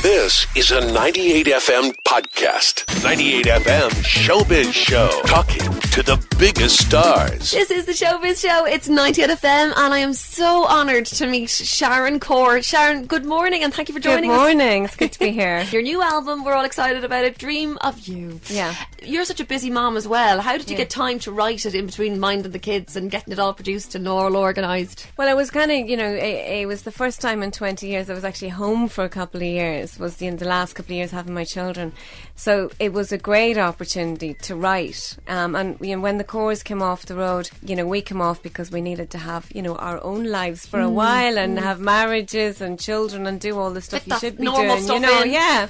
This is a 98 FM podcast. 98 FM Showbiz Show. Talking to the biggest stars. This is the Showbiz Show. It's 98 FM, and I am so honoured to meet Sharon Corr. Sharon, good morning, and thank you for joining us. Good morning. It's good to be here. Your new album, we're all excited about it. Dream of You. Yeah. You're such a busy mom as well. How did you get time to write it in between minding the kids and getting it all produced and all organised? Well, it was kind of, it was the first time in 20 years I was actually home for a couple of years. Was the last couple of years having my children. So it was a great opportunity to write. And when the Corrs came off the road, we came off because we needed to have, our own lives for a while and have marriages and children and do all the stuff you should be doing. Yeah.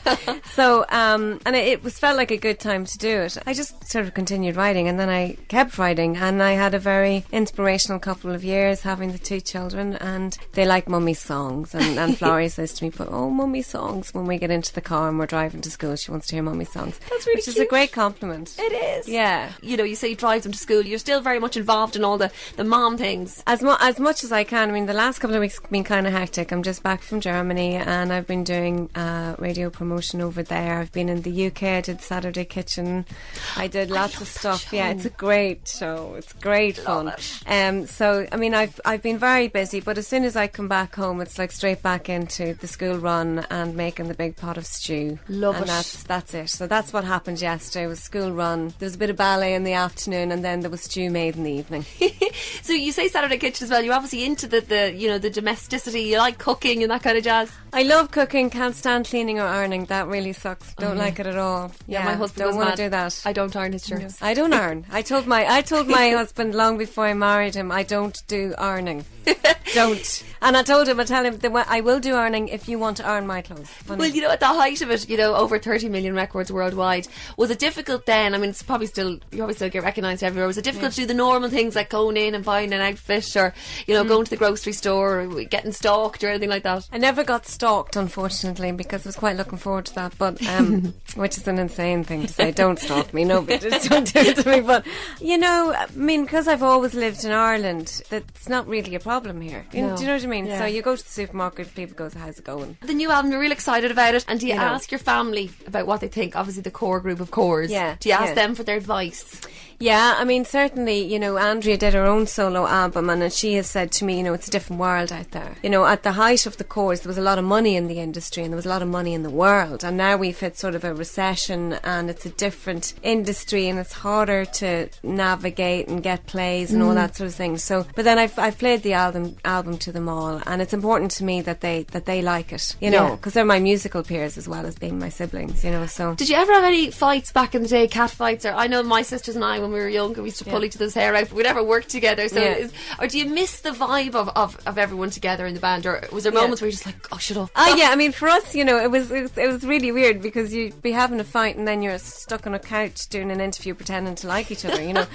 So, and it felt like a good time to do it. I just sort of continued writing, and then I kept writing, and I had a very inspirational couple of years having the two children, and they like mummy's songs. And Florrie says to me, "But mummy songs," when we get into the car and we're driving to school. She wants to hear mummy's songs. That's really Which cute. is a great compliment. It is. Yeah. You say you drive them to school. You're still very much involved in all the mom things. As much as I can. I mean, the last couple of weeks have been kind of hectic. I'm just back from Germany, and I've been doing radio promotion over there. I've been in the UK. I did Saturday Kitchen. I did lots of stuff. Yeah, it's a great show. It's great fun. So I mean, I've been very busy, but as soon as I come back home, it's like straight back into the school run and making the big pot of stew. Love and it. That's it. So that's what happened yesterday. It was school run. There was a bit of ballet in the afternoon, and then there was stew made in the evening. So you say Saturday Kitchen as well. You're obviously into the domesticity. You like cooking and that kind of jazz. I love cooking. Can't stand cleaning or ironing. That really sucks. Don't like it at all. Yeah, my husband don't want to do that. I don't iron his shirts. I don't iron. I told my husband long before I married him, I don't do ironing. Don't. And I tell him that I will do ironing if you want to iron my clothes. Funny. Well, at the height of it, over 30 million records worldwide. Was it difficult then? I mean, it's probably you probably still get recognised everywhere. Was it difficult to do the normal things like going in and buying an outfit, or going to the grocery store, or getting stalked or anything like that? I never got stalked, unfortunately, because I was quite looking forward to that. But which is an insane thing to say. Don't stalk me. Nobody just don't do it to me. But I mean, because I've always lived in Ireland, that's not really a problem here. Do you know what I mean? Yeah. So you go to the supermarket, people go, "How's it going?" The new album, you're real excited about it. And do you ask your family about what they think? Obviously, the core group of Corrs. Yeah. Do you ask them for their advice? Yeah, I mean, certainly, Andrea did her own solo album, and she has said to me, it's a different world out there. At the height of the Corrs, there was a lot of money in the industry, and there was a lot of money in the world, and now we've hit sort of a recession, and it's a different industry, and it's harder to navigate and get plays and all that sort of thing. So, but then I've played the album to them all, and it's important to me that they like it, because they're my musical peers as well as being my siblings, so. Did you ever have any fights back in the day, cat fights? Or I know my sisters and I, when we were younger, we used to pull each other's hair out, but we never worked together. So, or do you miss the vibe of everyone together in the band, or was there moments where you're just like, "Oh, shut up"? Yeah. I mean, for us, it was really weird because you'd be having a fight and then you're stuck on a couch doing an interview pretending to like each other,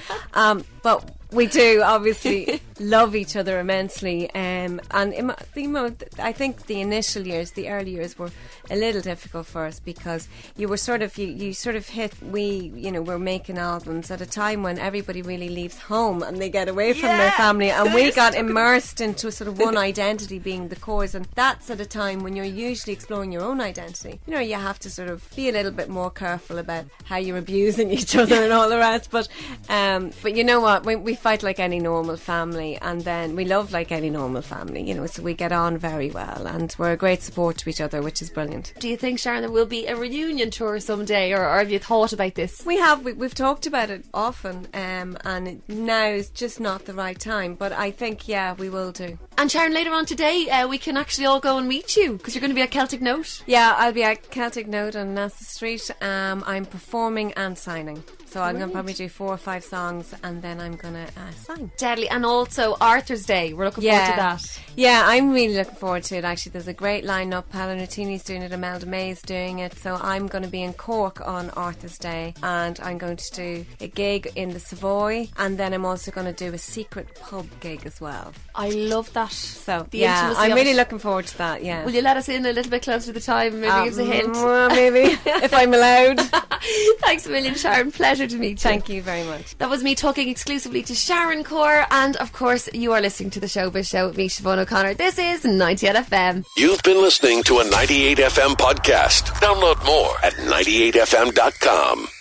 But we do obviously love each other immensely, and I think the initial years, the early years, were a little difficult for us because you were sort of you sort of hit. We're making albums at a time when everybody really leaves home and they get away from their family, and we got immersed into sort of one identity being the Corrs, and that's at a time when you're usually exploring your own identity. You have to sort of be a little bit more careful about how you're abusing each other and all the rest. But you know what? We fight like any normal family, and then we love like any normal family, so we get on very well, and we're a great support to each other, which is brilliant. Do you think, Sharon, there will be a reunion tour someday, or have you thought about this? We've talked about it often, and now is just not the right time, but I think we will do. And Sharon, later on today we can actually all go and meet you, because you're going to be at Celtic Note. Yeah, I'll be at Celtic Note on Nassau Street. I'm performing and signing. So I'm going to probably do 4 or 5 songs, and then I'm going to sign. Deadly. And also Arthur's Day. We're looking forward to that. Yeah, I'm really looking forward to it, actually. There's a great line-up. Paolo Nutini's doing it, Imelda May's doing it. So I'm going to be in Cork on Arthur's Day, and I'm going to do a gig in the Savoy, and then I'm also going to do a secret pub gig as well. I love that. So, I'm really looking forward to that, yeah. Will you let us in a little bit closer to the time and maybe give us a hint? Maybe, if I'm allowed. Thanks a million, Sharon. Pleasure pleasure to meet you. Thank you very much. That was me talking exclusively to Sharon Corr, and of course you are listening to the Showbiz Show with me, Siobhan O'Connor. This is 98 FM. You've been listening to a 98 FM podcast. Download more at 98fm.com.